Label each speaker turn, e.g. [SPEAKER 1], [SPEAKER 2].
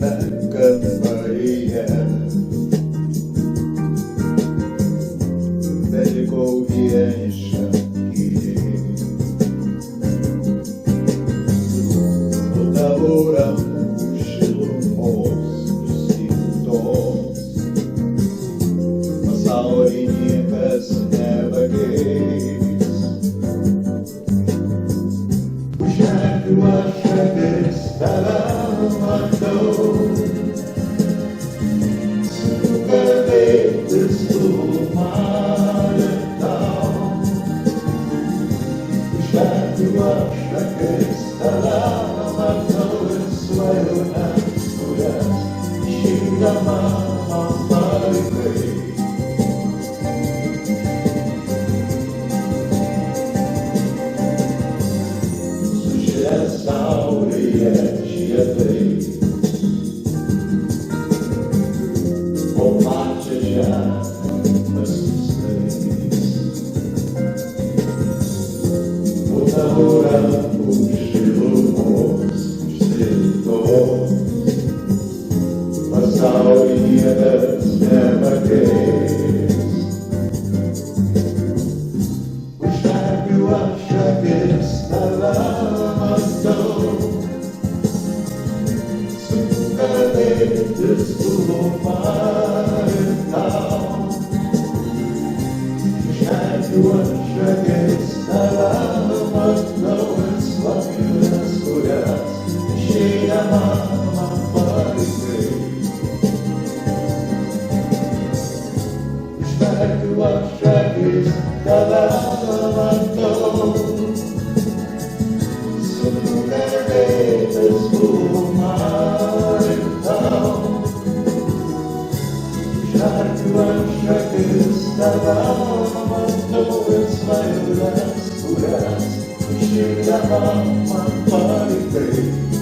[SPEAKER 1] mažame kambaryje. Belikau vieniša tyliai. Po tavo rankų šilumos išsiimtos pasaulį niekas nepakeis. Užmerkiu aš akis, tave matau, sunku kalbėtis tu mane tau. Užmerkiu aš akis, tave matau ir svajones, kurias išeidama man palikai. Saulėje žiedai, o pačią žemę pasistais. Po tavo rankų šilumos išsiimtos pasaulį niekas nepakeis. Užmerkiu aš akis, tave matau, sunku kalbėtis tu man ir tau. Užmerkiu aš akis, tave matau ir svajones, kurias išeidama man palikai. Užmerkiu aš akis, tave matau, sunku kalbėtis tu man ir tau. Užmerkiu aš akis, tave matau ir svajones, kurias išeidama man palikai.